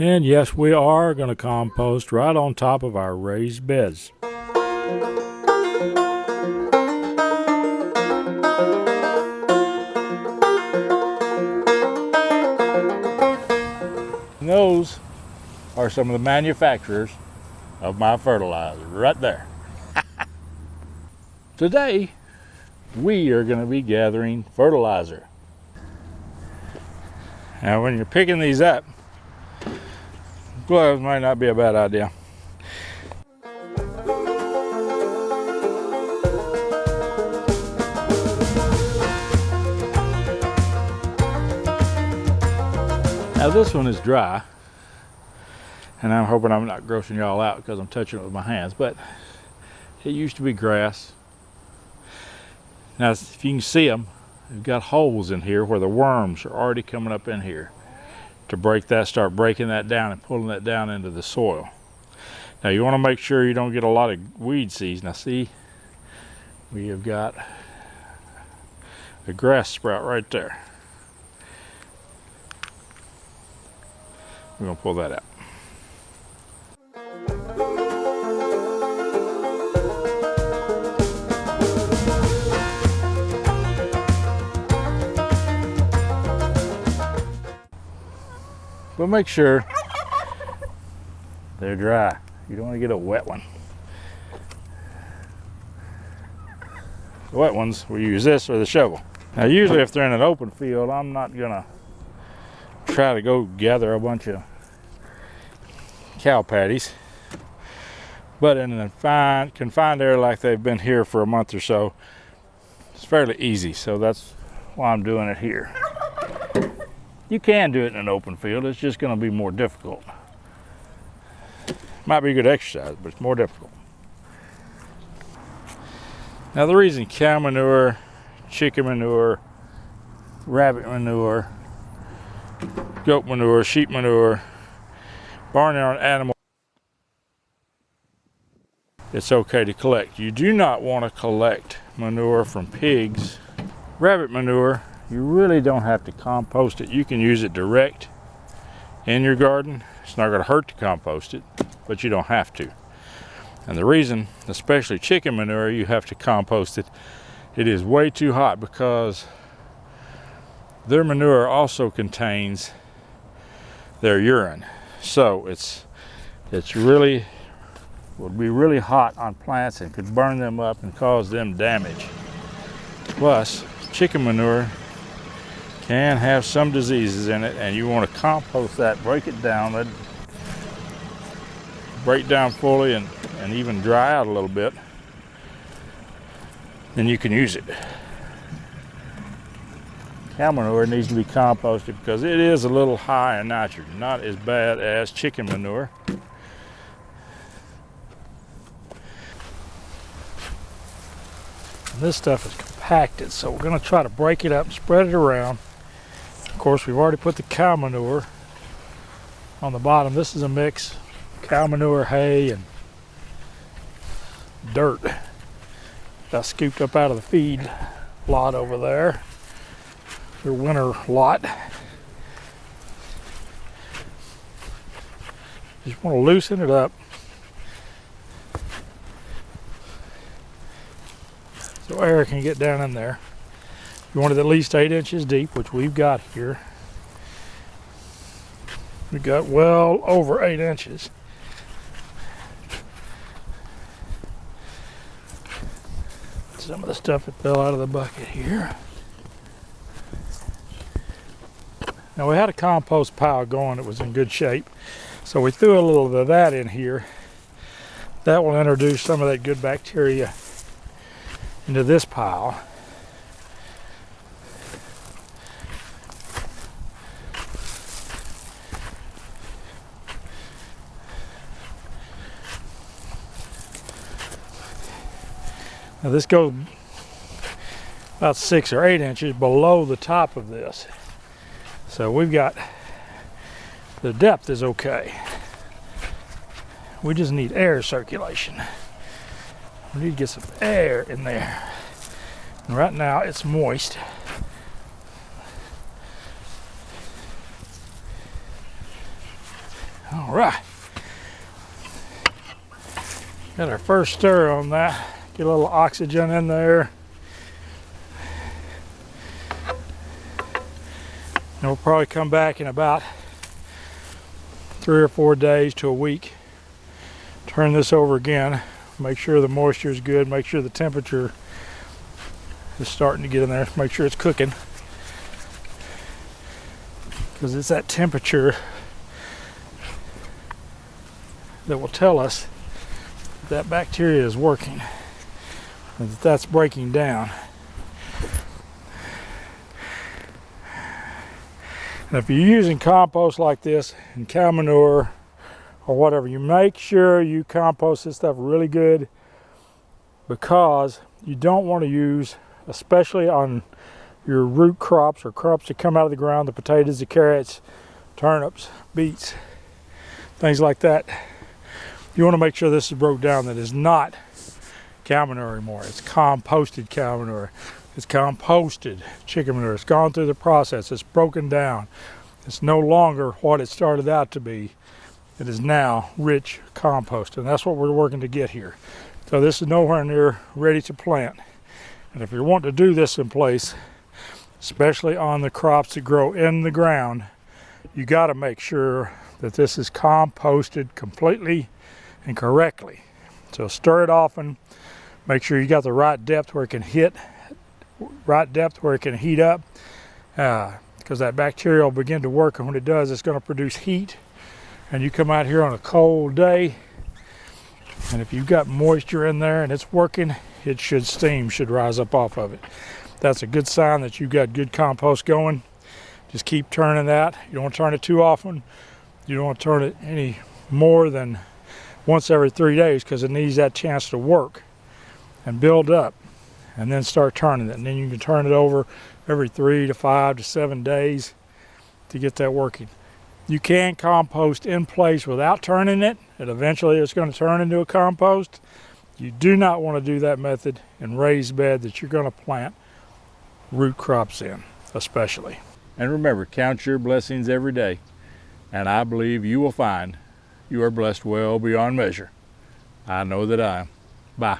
And yes, we are going to compost right on top of our raised beds. And those are some of the manufacturers of my fertilizer right there. Today, we are going to be gathering fertilizer. Now, when you're picking these up, gloves might not be a bad idea. Now this one is dry, and I'm hoping I'm not grossing y'all out because I'm touching it with my hands, but it used to be grass. Now if you can see them, they've got holes in here where the worms are already coming up in here to start breaking that down and pulling that down into the soil. Now you want to make sure you don't get a lot of weed seeds. Now see, we have got a grass sprout right there. We're going to pull that out. But make sure they're dry. You don't want to get a wet one. The wet ones, we use this or the shovel. Now usually if they're in an open field, I'm not going to try to go gather a bunch of cow patties, but in a confined area like they've been here for a month or so, it's fairly easy, so that's why I'm doing it here. You can do it in an open field, it's just going to be more difficult. Might be a good exercise, but it's more difficult. Now the reason cow manure, chicken manure, rabbit manure, goat manure, sheep manure, barnyard animal, it's okay to collect. You do not want to collect manure from pigs. Rabbit manure, you really don't have to compost it. You can use it direct in your garden. It's not going to hurt to compost it, but you don't have to. And the reason, especially chicken manure, you have to compost it, it is way too hot because their manure also contains their urine. So it's really would be really hot on plants and could burn them up and cause them damage. Plus, chicken manure can have some diseases in it, and you want to compost that, break it down, let it break down fully and even dry out a little bit. Then you can use it. Cow manure needs to be composted because it is a little high in nitrogen, not as bad as chicken manure. And this stuff is compacted, so we're going to try to break it up and spread it around. Of course, we've already put the cow manure on the bottom. This is a mix: cow manure, hay, and dirt. I scooped up out of the feed lot over there. Their winter lot. Just want to loosen it up so air can get down in there. You want it at least 8 inches deep, which we've got here. We got well over 8 inches. Some of the stuff that fell out of the bucket here. Now we had a compost pile going that was in good shape, so we threw a little bit of that in here. That will introduce some of that good bacteria into this pile. Now this goes about 6 or 8 inches below the top of this. So we've got, the depth is okay. We just need air circulation. We need to get some air in there. And right now it's moist. All right. Got our first stir on that. Get a little oxygen in there. And we'll probably come back in about 3 or 4 days to a week. Turn this over again. Make sure the moisture is good. Make sure the temperature is starting to get in there. Make sure it's cooking. Because it's that temperature that will tell us that bacteria is working and that that's breaking down. And if you're using compost like this and cow manure or whatever, you make sure you compost this stuff really good, because you don't want to use, especially on your root crops or crops that come out of the ground, the potatoes, the carrots, turnips, beets, things like that. You want to make sure this is broke down, that is not cow manure anymore. It's composted cow manure. It's composted chicken manure. It's gone through the process. It's broken down. It's no longer what it started out to be. It is now rich compost, and that's what we're working to get here. So this is nowhere near ready to plant. And if you want to do this in place, especially on the crops that grow in the ground, you got to make sure that this is composted completely and correctly. So stir it often. Make sure you got the right depth where it can hit, right depth where it can heat up, because that bacteria will begin to work, and when it does, it's going to produce heat. And you come out here on a cold day, and if you've got moisture in there and it's working, it should steam should rise up off of it. That's a good sign that you've got good compost going. Just keep turning that. You don't want to turn it too often. You don't want to turn it any more than once every 3 days, because it needs that chance to work and build up, and then start turning it. And then you can turn it over every 3 to 5 to 7 days to get that working. You can compost in place without turning it, and eventually it's going to turn into a compost. You do not want to do that method in raised bed that you're going to plant root crops in, especially. And remember, count your blessings every day, and I believe you will find you are blessed well beyond measure. I know that I am. Bye.